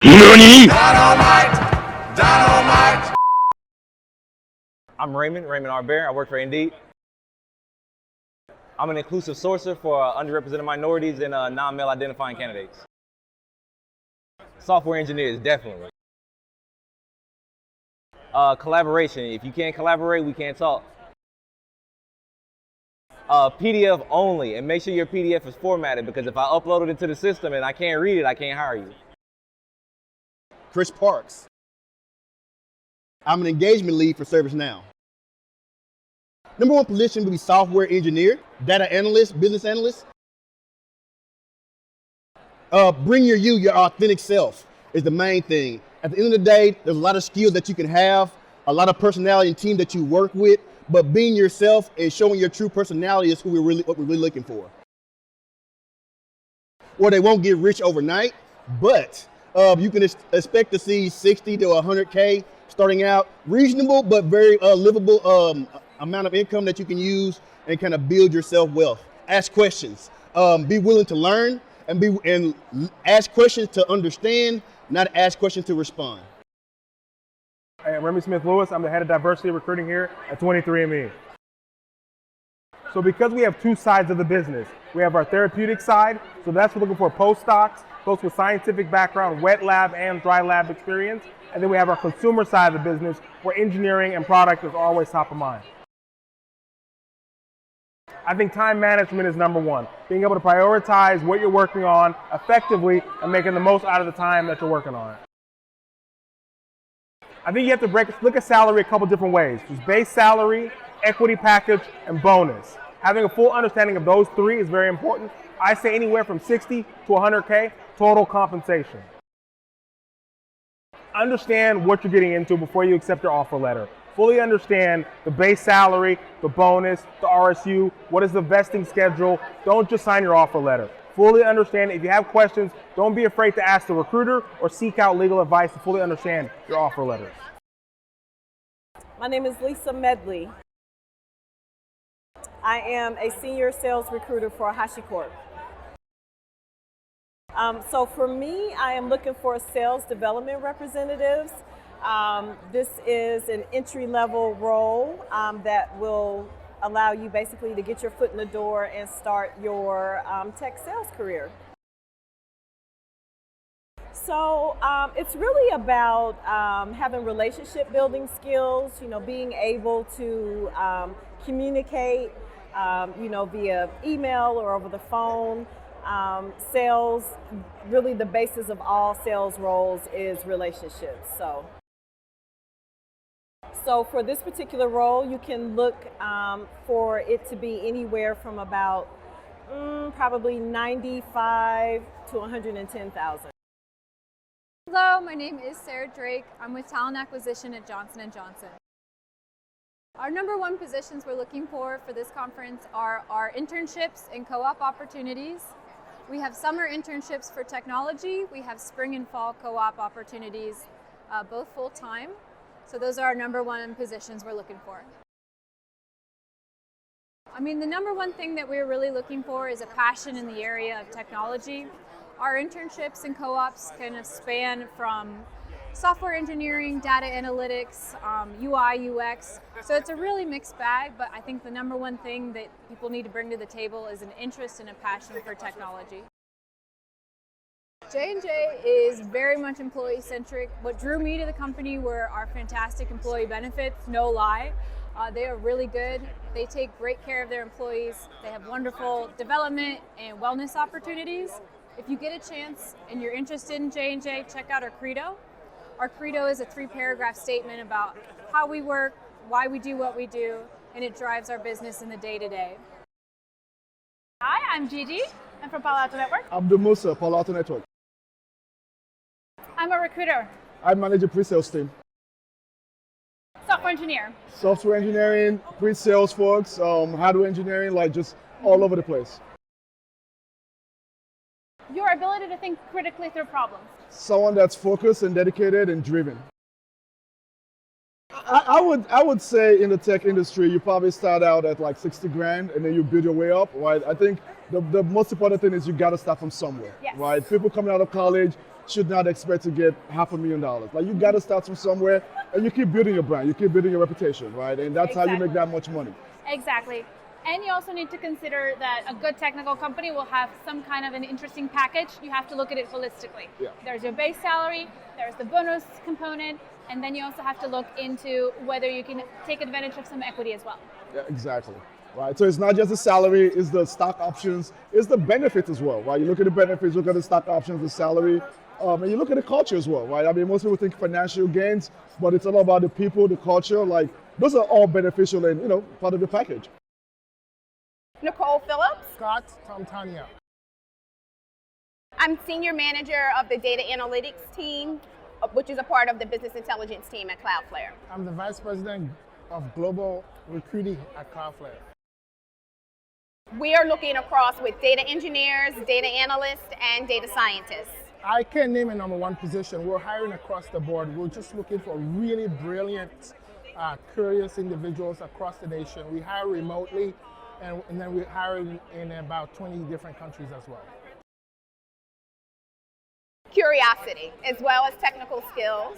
NANI?! I'm Raymond Arbert. I work for Indeed. I'm an inclusive sourcer for underrepresented minorities and non-male identifying candidates. Software engineers, definitely. Collaboration. If you can't collaborate, we can't talk. PDF only, and make sure your PDF is formatted, because if I upload it into the system and I can't read it, I can't hire you. Chris Parks. I'm an engagement lead for ServiceNow. Number one position would be software engineer, data analyst, business analyst. Bring your authentic self is the main thing. At the end of the day, there's a lot of skills that you can have, a lot of personality and team that you work with, but being yourself and showing your true personality is what we're really looking for. Or they won't get rich overnight, but you can expect to see 60 to 100K starting out, reasonable but very livable amount of income that you can use and kind of build your self-wealth. Ask questions, be willing to learn, and ask questions to understand, not ask questions to respond. Hey, I'm Remy Smith-Lewis. I'm the head of diversity recruiting here at 23andMe. So because we have two sides of the business, we have our therapeutic side, so that's we're looking for postdocs, folks with scientific background, wet lab and dry lab experience. And then we have our consumer side of the business, where engineering and product is always top of mind. I think time management is number one. Being able to prioritize what you're working on effectively and making the most out of the time that you're working on it. I think you have to look at salary a couple different ways. There's base salary, equity package, and bonus. Having a full understanding of those three is very important. I say anywhere from 60 to 100K total compensation. Understand what you're getting into before you accept your offer letter. Fully understand the base salary, the bonus, the RSU, what is the vesting schedule. Don't just sign your offer letter. Fully understand. If you have questions, don't be afraid to ask the recruiter or seek out legal advice to fully understand your offer letters. My name is Lisa Medley. I am a senior sales recruiter for HashiCorp. So for me, I am looking for sales development representatives. This is an entry-level role that will allow you basically to get your foot in the door and start your tech sales career. So it's really about having relationship building skills, being able to communicate, via email or over the phone. Sales, really the basis of all sales roles is relationships. So for this particular role, you can look for it to be anywhere from about probably 95 to 110,000. Hello, my name is Sarah Drake. I'm with Talent Acquisition at Johnson & Johnson. Our number one positions we're looking for this conference are our internships and co-op opportunities. We have summer internships for technology. We have spring and fall co-op opportunities, both full-time. So those are our number one positions we're looking for. I mean, the number one thing that we're really looking for is a passion in the area of technology. Our internships and co-ops kind of span from software engineering, data analytics, UI, UX. So it's a really mixed bag, but I think the number one thing that people need to bring to the table is an interest and a passion for technology. J&J is very much employee-centric. What drew me to the company were our fantastic employee benefits, no lie. They are really good. They take great care of their employees. They have wonderful development and wellness opportunities. If you get a chance and you're interested in J&J, check out our credo. Our credo is a 3-paragraph statement about how we work, why we do what we do, and it drives our business in the day-to-day. Hi, I'm Gigi. I'm from Palo Alto Network. Abdul Musa, Palo Alto Network. I'm a recruiter. I manage a pre-sales team. Software engineer. Software engineering, pre-sales folks, hardware engineering, like just all over the place. Your ability to think critically through problems. Someone that's focused and dedicated and driven. I would say in the tech industry, you probably start out at like 60 grand and then you build your way up, right? I think the most important thing is you got to start from somewhere, yes. right? People coming out of college, should not expect to get $500,000. Like you got to start from somewhere, and you keep building your brand, you keep building your reputation, right? And that's how you make that much money. Exactly. And you also need to consider that a good technical company will have some kind of an interesting package. You have to look at it holistically. Yeah. There's your base salary, there's the bonus component, and then you also have to look into whether you can take advantage of some equity as well. Yeah, exactly. Right. So it's not just the salary, it's the stock options, it's the benefits as well, right? You look at the benefits, look at the stock options, the salary, and you look at the culture as well, right? I mean, most people think financial gains, but it's all about the people, the culture. Like those are all beneficial and part of the package. Nicole Phillips. Scott Tomtania. I'm Senior Manager of the Data Analytics team, which is a part of the Business Intelligence team at Cloudflare. I'm the Vice President of Global Recruiting at Cloudflare. We are looking across with data engineers, data analysts, and data scientists. I can't name a number one position. We're hiring across the board. We're just looking for really brilliant, curious individuals across the nation. We hire remotely, and then we hire in about 20 different countries as well. Curiosity, as well as technical skills,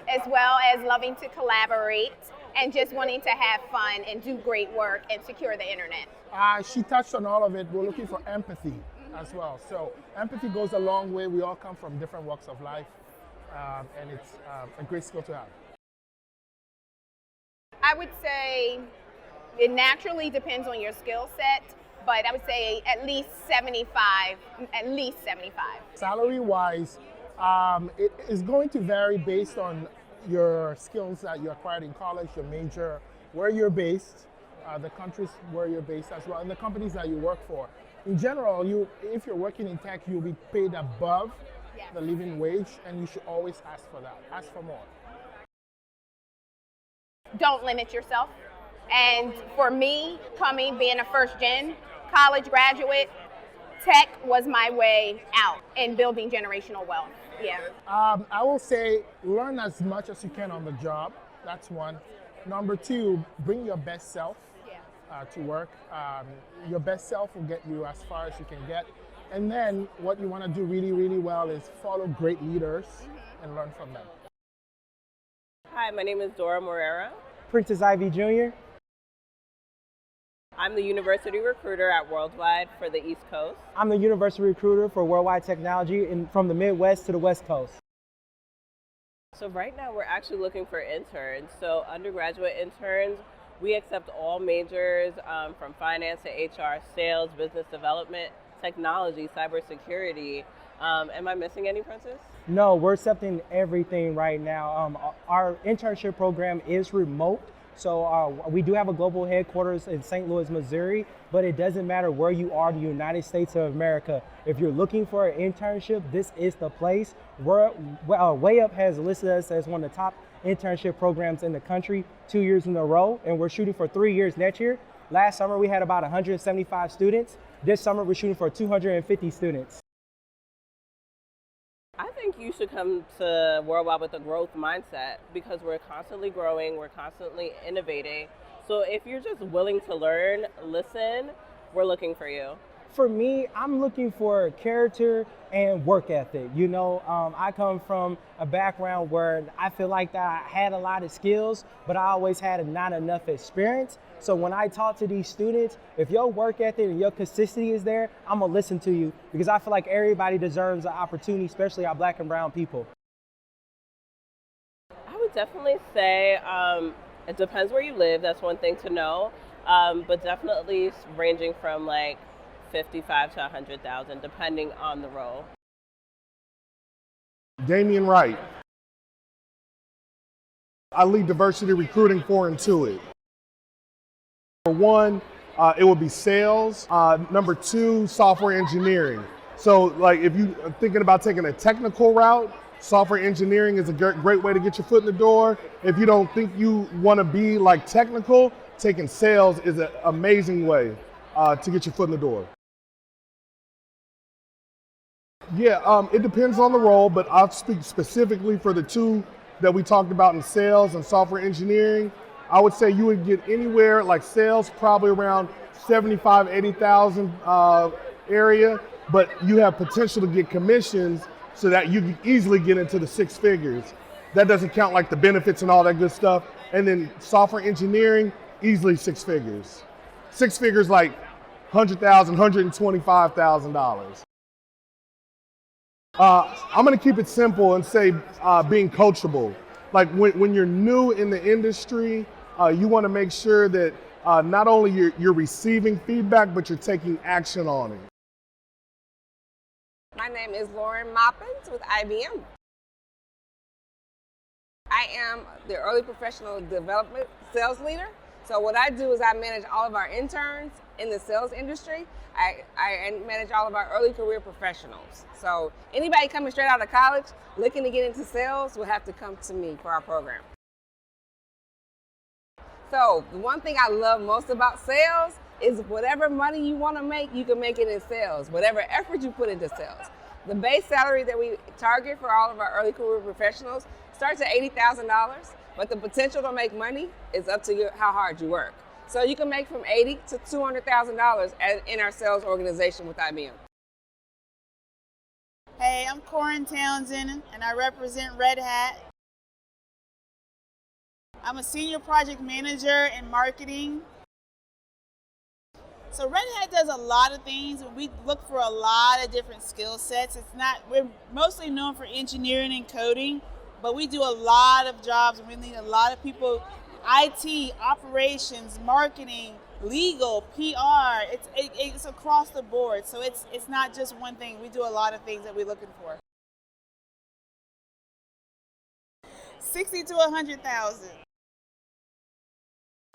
as well as loving to collaborate, and just wanting to have fun and do great work and secure the internet. She touched on all of it. We're looking for empathy as well. So empathy goes a long way. We all come from different walks of life, and it's a great skill to have. I would say it naturally depends on your skill set, but I would say at least 75. Salary-wise, it is going to vary based on your skills that you acquired in college, your major, where you're based, the countries where you're based as well, and the companies that you work for. In general, if you're working in tech, you'll be paid above the living wage, and you should always ask for that. Ask for more. Don't limit yourself. And for me, being a first-gen college graduate, tech was my way out in building generational wealth. Yeah. I will say learn as much as you can on the job. That's one. Number two, bring your best self to work. Your best self will get you as far as you can get. And then what you want to do really well is follow great leaders and learn from them. Hi, my name is Dora Morera. Princess Ivy Jr. I'm the University Recruiter at Worldwide for the East Coast. I'm the University Recruiter for Worldwide Technology from the Midwest to the West Coast. So right now we're actually looking for interns. So undergraduate interns, we accept all majors from finance to HR, sales, business development, technology, cybersecurity. Am I missing any, Princess? No, we're accepting everything right now. Our internship program is remote. So we do have a global headquarters in St. Louis, Missouri, but it doesn't matter where you are in the United States of America. If you're looking for an internship, this is the place. WayUp has listed us as one of the top internship programs in the country 2 years in a row, and we're shooting for 3 years next year. Last summer, we had about 175 students. This summer, we're shooting for 250 students. I think you should come to Worldwide with a growth mindset because we're constantly growing, we're constantly innovating. So if you're just willing to learn, listen, we're looking for you. For me, I'm looking for character and work ethic. I come from a background where I feel like that I had a lot of skills, but I always had not enough experience. So when I talk to these students, if your work ethic and your consistency is there, I'm gonna listen to you because I feel like everybody deserves an opportunity, especially our Black and brown people. I would definitely say it depends where you live. That's one thing to know, but definitely ranging from like 55 to 100,000, depending on the role. Damian Wright. I lead diversity recruiting for Intuit. Number one, it would be sales. Number two, software engineering. So like if you're thinking about taking a technical route, software engineering is a great way to get your foot in the door. If you don't think you want to be like technical, taking sales is an amazing way to get your foot in the door. Yeah, it depends on the role, but I'll speak specifically for the two that we talked about in sales and software engineering. I would say you would get anywhere like sales, probably around 75, 80,000 area, but you have potential to get commissions so that you can easily get into the 6 figures. That doesn't count like the benefits and all that good stuff. And then software engineering, easily 6 figures. 6 figures like $100,000, $125,000. I'm gonna keep it simple and say being coachable. Like when you're new in the industry, you wanna make sure that not only you're receiving feedback, but you're taking action on it. My name is Lauren Moppins with IBM. I am the early professional development sales leader. So what I do is I manage all of our interns in the sales industry. I manage all of our early career professionals. So anybody coming straight out of college looking to get into sales will have to come to me for our program. So the one thing I love most about sales is whatever money you want to make, you can make it in sales, whatever effort you put into sales. The base salary that we target for all of our early career professionals starts at $80,000, but the potential to make money is up to you, how hard you work. So you can make from $80,000 to $200,000 in our sales organization with IBM. Hey, I'm Corin Townsend, and I represent Red Hat. I'm a senior project manager in marketing. So Red Hat does a lot of things, and we look for a lot of different skill sets. We're mostly known for engineering and coding, but we do a lot of jobs, and we need a lot of people, IT, operations, marketing, legal, PR. It's across the board, so it's not just one thing. We do a lot of things that we're looking for. 60 to 100,000.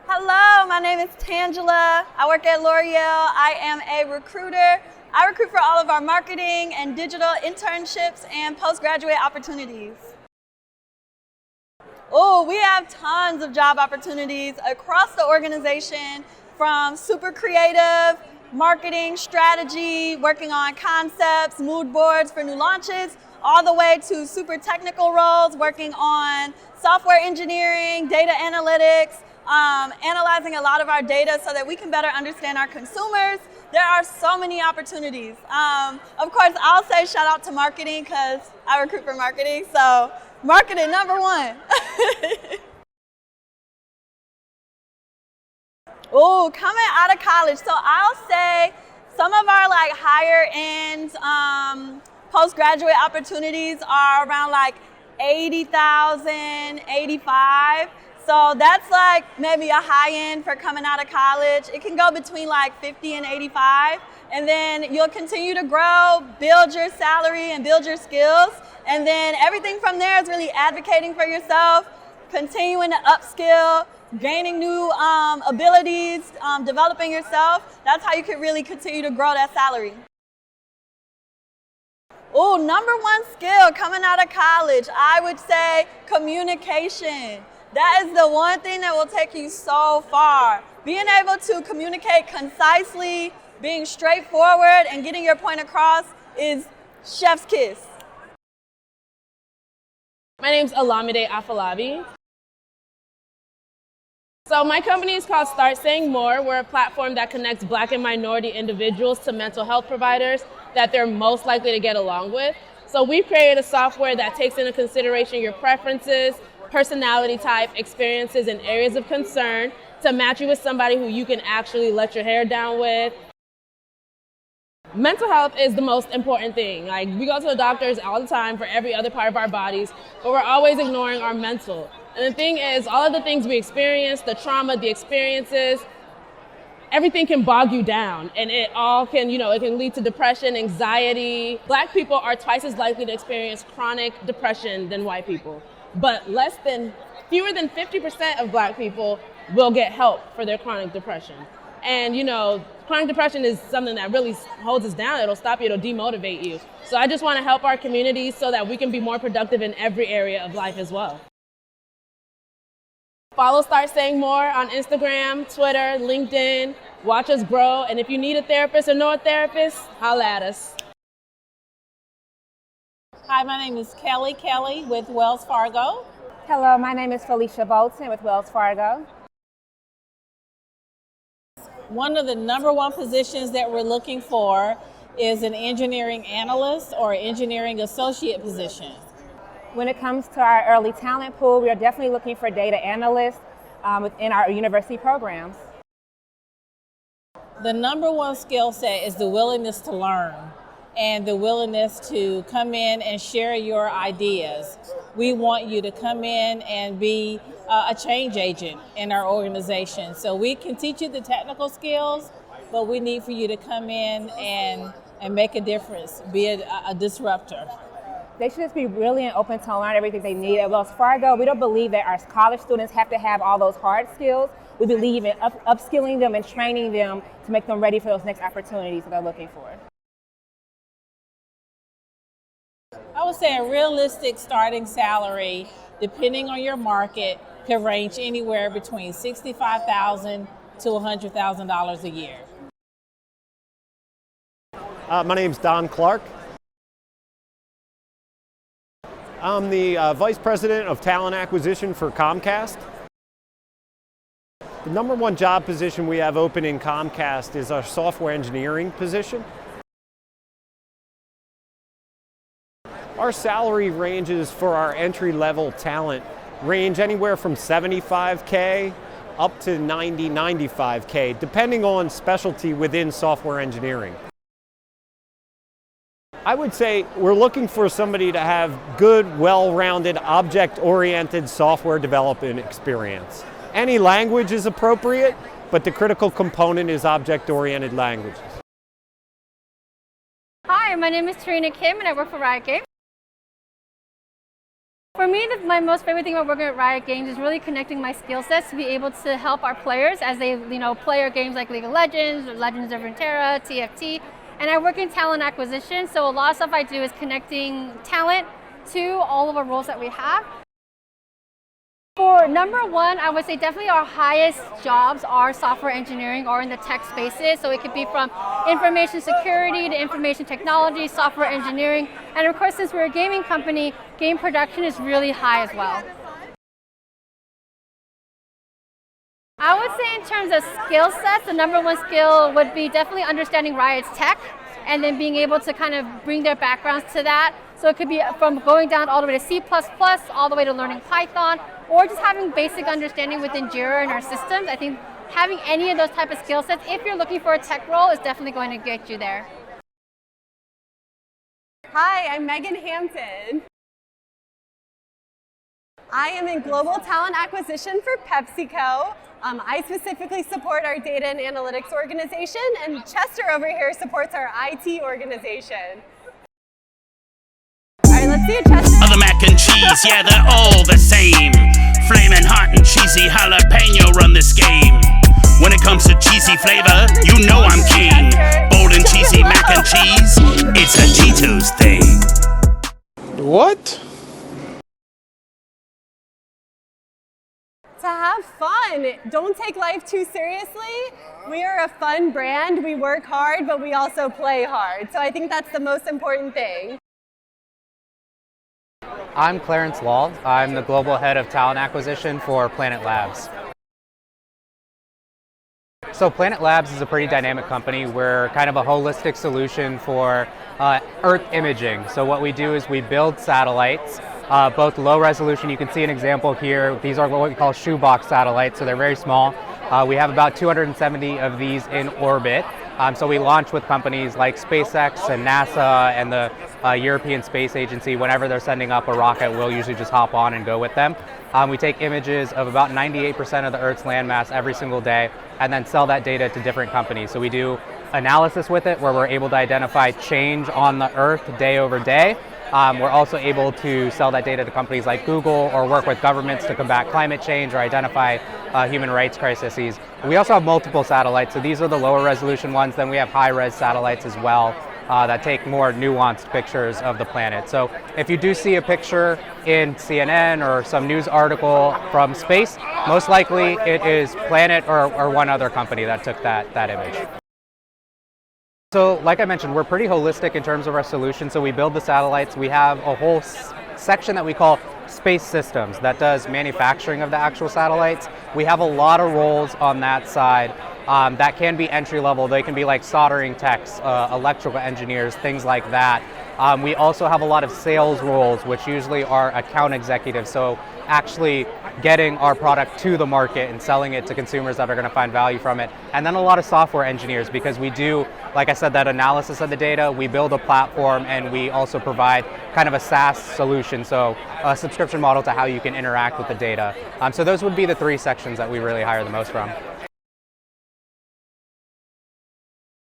Hello, my name is Tangela. I work at L'Oreal. I am a recruiter. I recruit for all of our marketing and digital internships and postgraduate opportunities. Oh, we have tons of job opportunities across the organization, from super creative, marketing, strategy, working on concepts, mood boards for new launches, all the way to super technical roles, working on software engineering, data analytics, analyzing a lot of our data so that we can better understand our consumers. There are so many opportunities. Of course, I'll say shout out to marketing because I recruit for marketing, so marketing #1. Oh, coming out of college. So I'll say some of our like higher end postgraduate opportunities are around like 80,000, 85. So that's like maybe a high end for coming out of college. It can go between like 50 and 85. And then you'll continue to grow, build your salary and build your skills. And then everything from there is really advocating for yourself, continuing to upskill, gaining new abilities, developing yourself. That's how you can really continue to grow that salary. Oh, #1 skill coming out of college, I would say communication. That is the one thing that will take you so far. Being able to communicate concisely, being straightforward, and getting your point across is chef's kiss. My name's Olamide Afolabi. So my company is called Start Saying More. We're a platform that connects Black and minority individuals to mental health providers that they're most likely to get along with. So we've created a software that takes into consideration your preferences, personality type, experiences, and areas of concern to match you with somebody who you can actually let your hair down with. Mental health is the most important thing. Like, we go to the doctors all the time for every other part of our bodies, but we're always ignoring our mental. And the thing is, all of the things we experience, the trauma, the experiences, everything can bog you down, and it all can, it can lead to depression, anxiety. Black people are twice as likely to experience chronic depression than white people, but fewer than 50% of Black people will get help for their chronic depression. And chronic depression is something that really holds us down. It'll stop you, it'll demotivate you. So I just want to help our community so that we can be more productive in every area of life as well. Follow Start Saying More on Instagram, Twitter, LinkedIn. Watch us grow. And if you need a therapist or know a therapist, holla at us. Hi, my name is Kelly with Wells Fargo. Hello, my name is Felicia Bolton with Wells Fargo. One of the #1 positions that we're looking for is an engineering analyst or engineering associate position. When it comes to our early talent pool, we are definitely looking for data analysts within our university programs. The number one skill set is the willingness to learn and the willingness to come in and share your ideas. We want you to come in and be a change agent in our organization. So we can teach you the technical skills, but we need for you to come in and make a difference, be a disruptor. They should just be really and open to learn everything they need. At Wells Fargo, we don't believe that our college students have to have all those hard skills. We believe in upskilling them and training them to make them ready for those next opportunities that they're looking for. I would say a realistic starting salary, depending on your market, can range anywhere between $65,000 to $100,000 a year. My name's Don Clark. I'm the Vice President of Talent Acquisition for Comcast. The number one job position we have open in Comcast is our software engineering position. Our salary ranges for our entry-level talent range anywhere from $75K up to $90, $95K, depending on specialty within software engineering. I would say we're looking for somebody to have good, well-rounded, object-oriented software development experience. Any language is appropriate, but the critical component is object-oriented languages. Hi, my name is Tarina Kim and I work for Riot Games. For me, my most favorite thing about working at Riot Games is really connecting my skill sets to be able to help our players as they play our games like League of Legends, or Legends of Runeterra, TFT. And I work in talent acquisition, so a lot of stuff I do is connecting talent to all of our roles that we have. For number one, I would say definitely our highest jobs are software engineering or in the tech spaces. So it could be from information security to information technology, software engineering. And of course, since we're a gaming company, game production is really high as well. I would say in terms of skill sets, the number one skill would be definitely understanding Riot's tech and then being able to kind of bring their backgrounds to that. So it could be from going down all the way to C++, all the way to learning Python, or just having basic understanding within Jira and our systems. I think having any of those type of skill sets, if you're looking for a tech role, is definitely going to get you there. Hi, I'm Megan Hampton. I am in global talent acquisition for PepsiCo. I specifically support our data and analytics organization, and Chester over here supports our IT organization. All right, let's see it, Chester. Other mac and cheese, yeah, they're all the same. Flaming hot and cheesy jalapeno run this game. When it comes to cheesy flavor, you know I'm king. Bold and cheesy mac and cheese, it's a Cheetos thing. What? To have fun. Don't take life too seriously. We are a fun brand. We work hard, but we also play hard. So I think that's the most important thing. I'm Clarence Lald. I'm the Global Head of Talent Acquisition for Planet Labs. So Planet Labs is a pretty dynamic company. We're kind of a holistic solution for Earth imaging. So what we do is we build satellites, both low resolution. You can see an example here. These are what we call shoebox satellites, so they're very small. We have about 270 of these in orbit. So we launch with companies like SpaceX and NASA and the European Space Agency. Whenever they're sending up a rocket, we'll usually just hop on and go with them. We take images of about 98% of the Earth's landmass every single day and then sell that data to different companies. So we do analysis with it where we're able to identify change on the Earth day over day. We're also able to sell that data to companies like Google or work with governments to combat climate change or identify human rights crises. We also have multiple satellites, so these are the lower resolution ones. Then we have high-res satellites as well that take more nuanced pictures of the planet. So if you do see a picture in CNN or some news article from space, most likely it is Planet or one other company that took that image. So like I mentioned, we're pretty holistic in terms of our solution. So we build the satellites. We have a whole section that we call Space Systems that does manufacturing of the actual satellites. We have a lot of roles on that side. that can be entry level. They can be like soldering techs, electrical engineers, things like that. We also have a lot of sales roles, which usually are account executives. So actually getting our product to the market and selling it to consumers that are going to find value from it. And then a lot of software engineers, because we do, like I said, that analysis of the data. We build a platform, and we also provide kind of a SaaS solution, so a subscription model to how you can interact with the data. So those would be the three sections that we really hire the most from.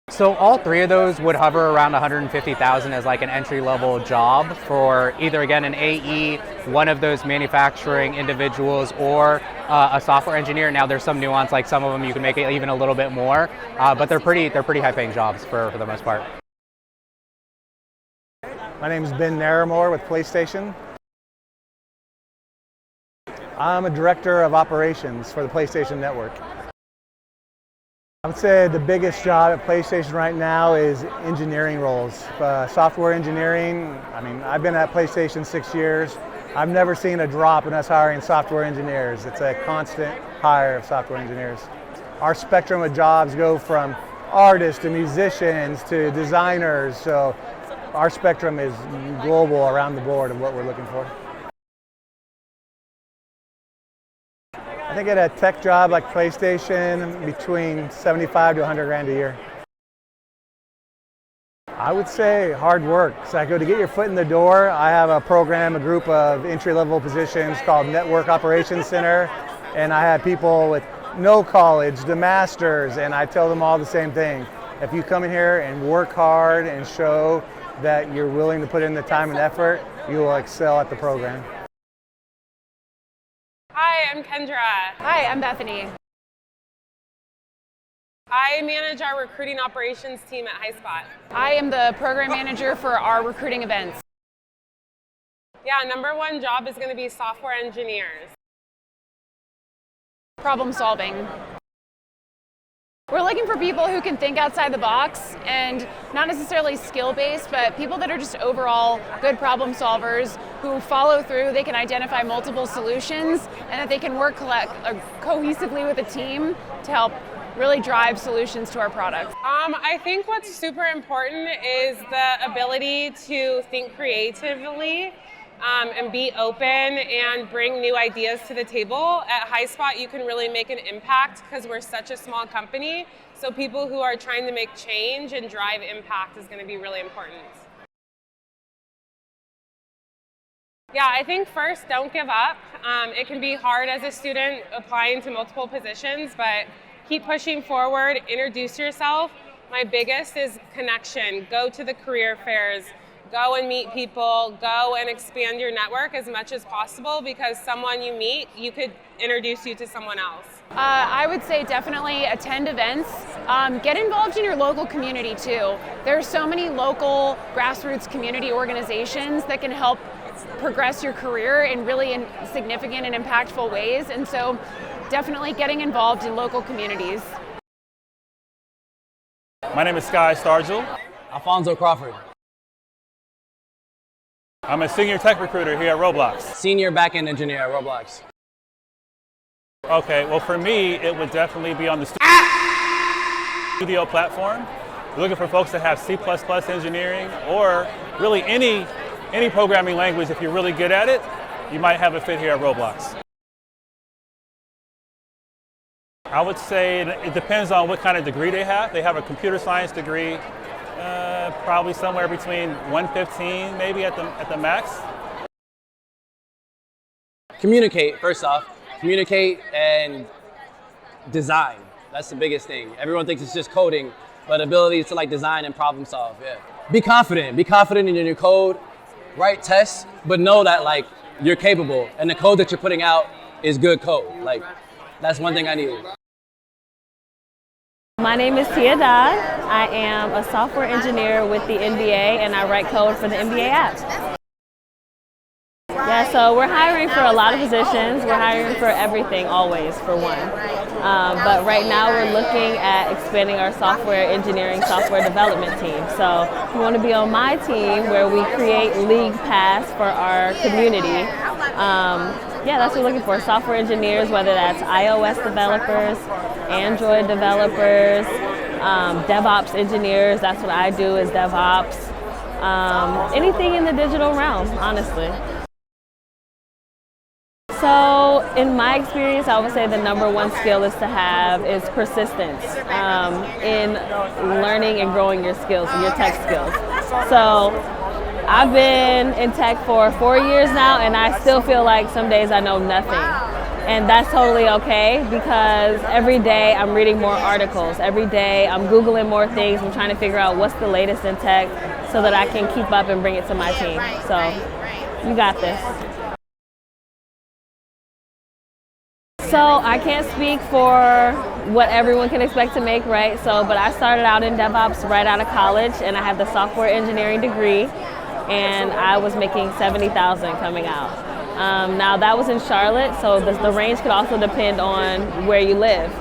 So all three of those would hover around 150,000 as like an entry-level job for either, again, an AE, one of those manufacturing individuals, or a software engineer. Now there's some nuance, like some of them you can make it even a little bit more, but they're pretty high-paying jobs for the most part. My name is Ben Naramore with PlayStation. I'm a director of operations for the PlayStation Network. I would say the biggest job at PlayStation right now is engineering roles. Software engineering, I mean, I've been at PlayStation 6 years. I've never seen a drop in us hiring software engineers. It's a constant hire of software engineers. Our spectrum of jobs go from artists to musicians to designers, so our spectrum is global around the board of what we're looking for. I think at a tech job like PlayStation, between 75 to 100 grand a year. I would say hard work. So to get your foot in the door, I have a group of entry-level positions called Network Operations Center, and I have people with no college, the masters, and I tell them all the same thing. If you come in here and work hard and show that you're willing to put in the time and effort, you will excel at the program. Hi, I'm Kendra. Hi, I'm Bethany. I manage our recruiting operations team at HighSpot. I am the program manager for our recruiting events. Yeah, number one job is going to be software engineers. Problem solving. We're looking for people who can think outside the box, and not necessarily skill-based, but people that are just overall good problem solvers who follow through. They can identify multiple solutions, and that they can work cohesively with a team to help really drive solutions to our product. I think what's super important is the ability to think creatively and be open and bring new ideas to the table. At HighSpot, you can really make an impact because we're such a small company. So people who are trying to make change and drive impact is going to be really important. Yeah, I think first, don't give up. It can be hard as a student applying to multiple positions, but keep pushing forward, introduce yourself. My biggest is connection. Go to the career fairs. Go and meet people, go and expand your network as much as possible, because someone you meet, you could introduce you to someone else. I would say definitely attend events. Get involved in your local community too. There are so many local grassroots community organizations that can help progress your career in really significant and impactful ways. And so definitely getting involved in local communities. My name is Sky Stargill. Alfonso Crawford. I'm a senior tech recruiter here at Roblox. Senior backend engineer at Roblox. Okay, well for me, it would definitely be on the studio platform. We're looking for folks that have C++ engineering, or really any programming language. If you're really good at it, you might have a fit here at Roblox. I would say it depends on what kind of degree they have. They have a computer science degree, probably somewhere between 115 maybe at the max. Communicate, first off. Communicate and design. That's the biggest thing. Everyone thinks it's just coding, but ability to design and problem solve, yeah. Be confident. Be confident in your code. Write tests, but know that you're capable, and the code that you're putting out is good code. That's one thing I need. My name is Tia Dodd. I am a software engineer with the NBA, and I write code for the NBA app. Yeah, so we're hiring for a lot of positions. We're hiring for everything, always, for one. But right now we're looking at expanding our software engineering, software development team. So if you want to be on my team, where we create league pass for our community, Yeah, that's what we're looking for. Software engineers, whether that's iOS developers, Android developers, DevOps engineers. That's what I do, is DevOps. Anything in the digital realm, honestly. So in my experience, I would say the number one skill is persistence in learning and growing your skills, your tech skills. So I've been in tech for 4 years now, and I still feel like some days I know nothing. And that's totally okay, because every day I'm reading more articles. Every day I'm Googling more things. I'm trying to figure out what's the latest in tech so that I can keep up and bring it to my team. So you got this. So I can't speak for what everyone can expect to make, right? But I started out in DevOps right out of college, and I have the software engineering degree, and I was making $70,000 coming out. Now that was in Charlotte, so the range could also depend on where you live.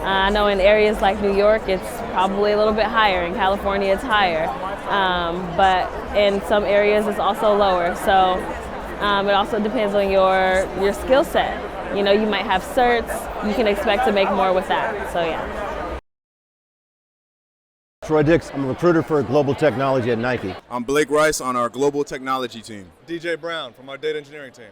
I know in areas like New York, it's probably a little bit higher. In California, it's higher, but in some areas, it's also lower. So it also depends on your skill set. You know, you might have certs, you can expect to make more with that, so yeah. Troy Dix, I'm a recruiter for global technology at Nike. I'm Blake Rice on our global technology team. DJ Brown from our data engineering team.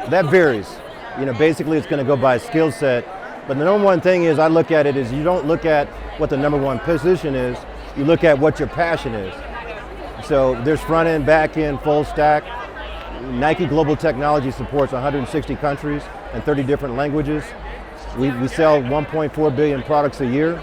That varies. You know, basically it's going to go by skill set, but the number one thing is I look at it is you don't look at what the number one position is, you look at what your passion is. So there's front end, back end, full stack. Nike Global Technology supports 160 countries and 30 different languages. We sell 1.4 billion products a year.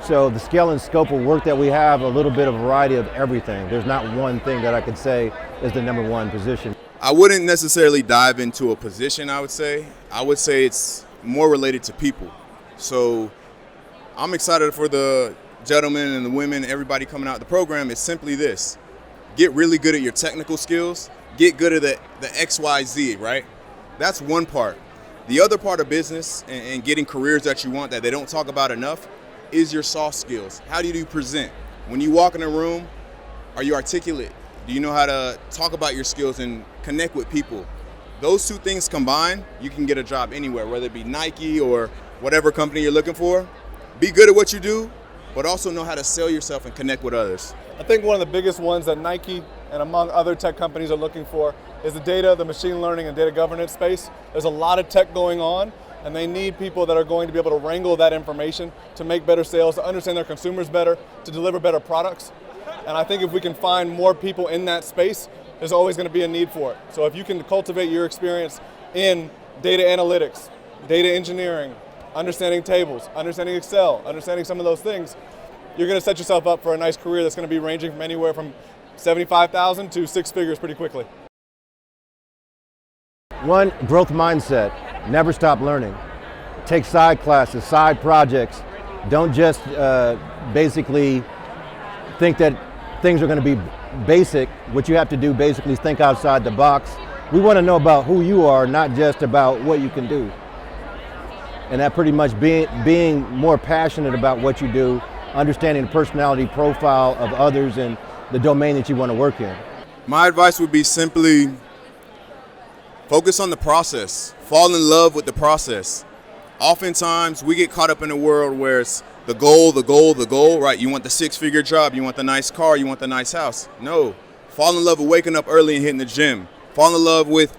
So the scale and scope of work that we have, a little bit of variety of everything. There's not one thing that I could say is the number one position. I wouldn't necessarily dive into a position, I would say. I would say it's more related to people. So I'm excited for the gentlemen and the women, everybody coming out of the program. It's simply this: get really good at your technical skills. Get good at the XYZ, right? That's one part. The other part of business and getting careers that you want that they don't talk about enough is your soft skills. How do you present? When you walk in a room, are you articulate? Do you know how to talk about your skills and connect with people? Those two things combined, you can get a job anywhere, whether it be Nike or whatever company you're looking for. Be good at what you do, but also know how to sell yourself and connect with others. I think one of the biggest ones that Nike and among other tech companies are looking for is the data, the machine learning, and data governance space. There's a lot of tech going on, and they need people that are going to be able to wrangle that information to make better sales, to understand their consumers better, to deliver better products. And I think if we can find more people in that space, there's always going to be a need for it. So if you can cultivate your experience in data analytics, data engineering, understanding tables, understanding Excel, understanding some of those things, you're going to set yourself up for a nice career that's going to be ranging from anywhere from 75,000 to 6 figures pretty quickly. One, growth mindset. Never stop learning. Take side classes, side projects. Don't just basically think that things are going to be basic. What you have to do basically is think outside the box. We want to know about who you are, not just about what you can do. And that pretty much being more passionate about what you do, understanding the personality profile of others and the domain that you want to work in. My advice would be simply focus on the process. Fall in love with the process. Oftentimes we get caught up in a world where it's the goal, right? You want the 6-figure job, you want the nice car, you want the nice house. No, fall in love with waking up early and hitting the gym. Fall in love with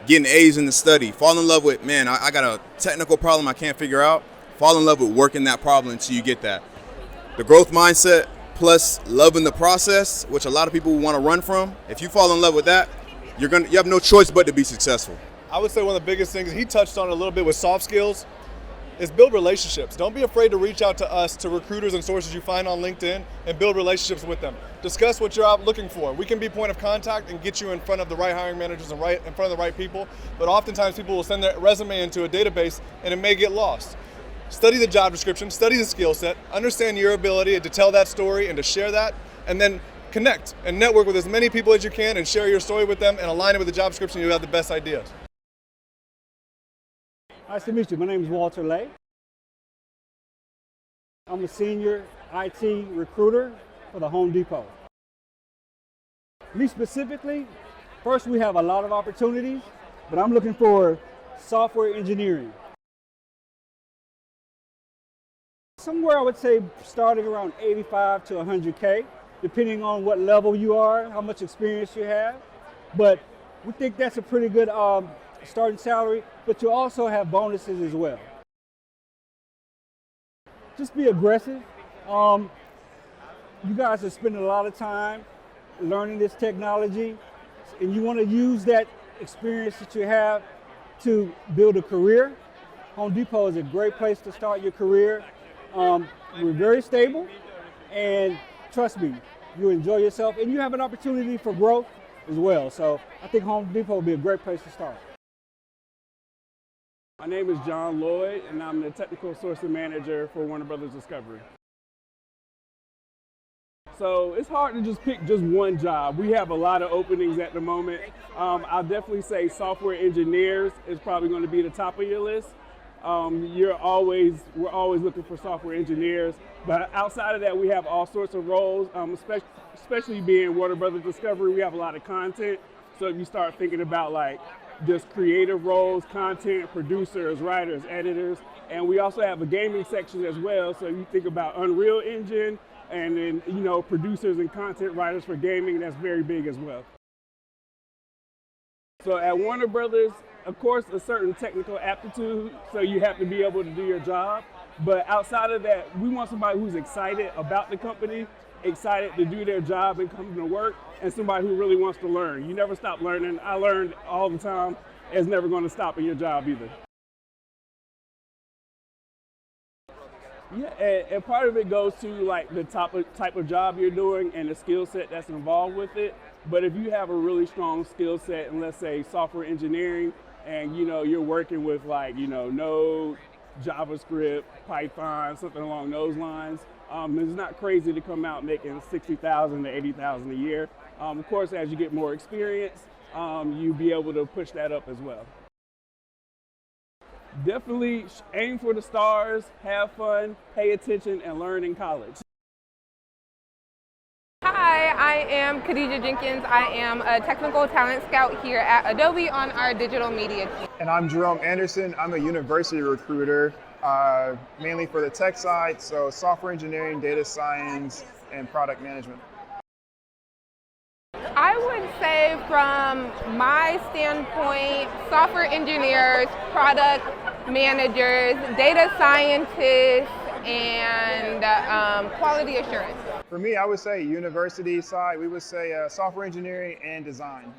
getting A's in the study. Fall in love with, man, I got a technical problem I can't figure out. Fall in love with working that problem until you get that. The growth mindset plus loving the process, which a lot of people want to run from. If you fall in love with that, you have no choice but to be successful. I would say one of the biggest things, he touched on it a little bit with soft skills, is build relationships. Don't be afraid to reach out to us, to recruiters and sources you find on LinkedIn, and build relationships with them. Discuss what you're out looking for. We can be point of contact and get you in front of the right hiring managers and right in front of the right people, but oftentimes people will send their resume into a database and it may get lost. Study the job description, study the skill set, understand your ability to tell that story and to share that, and then connect and network with as many people as you can and share your story with them and align it with the job description. You'll have the best ideas. Nice to meet you. My name is Walter Lay. I'm a senior IT recruiter for the Home Depot. Me specifically, First, we have a lot of opportunities, but I'm looking for software engineering. Somewhere I would say starting around 85 to 100K, depending on what level you are, how much experience you have. But we think that's a pretty good starting salary, but you also have bonuses as well. Just be aggressive. You guys are spending a lot of time learning this technology, and you want to use that experience that you have to build a career. Home Depot is a great place to start your career. We're very stable, and trust me, you enjoy yourself, and you have an opportunity for growth as well. So I think Home Depot will be a great place to start. My name is John Lloyd, and I'm the Technical Sourcing Manager for Warner Brothers Discovery. So it's hard to just pick just one job. We have a lot of openings at the moment. I'll definitely say software engineers is probably going to be the top of your list. We're always looking for software engineers, but outside of that, we have all sorts of roles, especially being Warner Brothers Discovery, we have a lot of content. So if you start thinking about like just creative roles, content, producers, writers, editors, and we also have a gaming section as well. So you think about Unreal Engine, and then, you know, producers and content writers for gaming, that's very big as well. So at Warner Brothers, of course, a certain technical aptitude, so you have to be able to do your job. But outside of that, we want somebody who's excited about the company, excited to do their job and come to work, and somebody who really wants to learn. You never stop learning. I learned all the time. It's never going to stop in your job either. Yeah, and part of it goes to like the type of job you're doing and the skill set that's involved with it. But if you have a really strong skill set in, let's say, software engineering, and you know you're working with like, you know, Node, JavaScript, Python, something along those lines, it's not crazy to come out making $60,000 to $80,000 a year. Of course, as you get more experience, you'll be able to push that up as well. Definitely aim for the stars, have fun, pay attention, and learn in college. Hi, I am Khadija Jenkins. I am a technical talent scout here at Adobe on our digital media team. And I'm Jerome Anderson. I'm a university recruiter, mainly for the tech side, so software engineering, data science, and product management. I would say from my standpoint, software engineers, product managers, data scientists, and quality assurance. For me, I would say university side, we would say software engineering and design.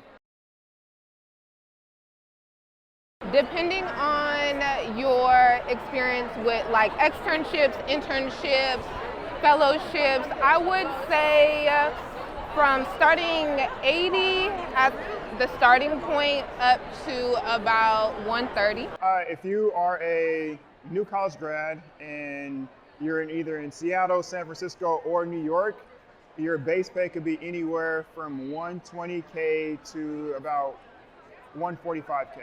Depending on your experience with like externships, internships, fellowships, I would say from starting 80 at the starting point up to about 130. If you are a new college grad and you're either in Seattle, San Francisco, or New York, your base pay could be anywhere from 120K to about 145K.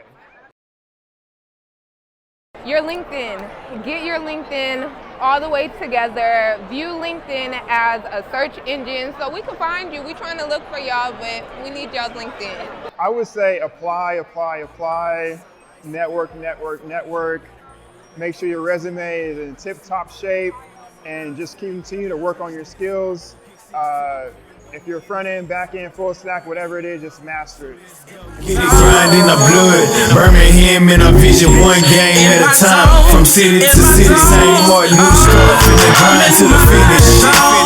Your LinkedIn, get your LinkedIn all the way together. View LinkedIn as a search engine so we can find you. We're trying to look for y'all, but we need y'all's LinkedIn. I would say apply, network. Make sure your resume is in tip-top shape and just continue to work on your skills. If you're front end, back end, full stack, whatever it is, just master it. Get it grind in the blood, Birmingham in a vision, one game at a time. From city to city, same heart, new start, finna grind to the finish.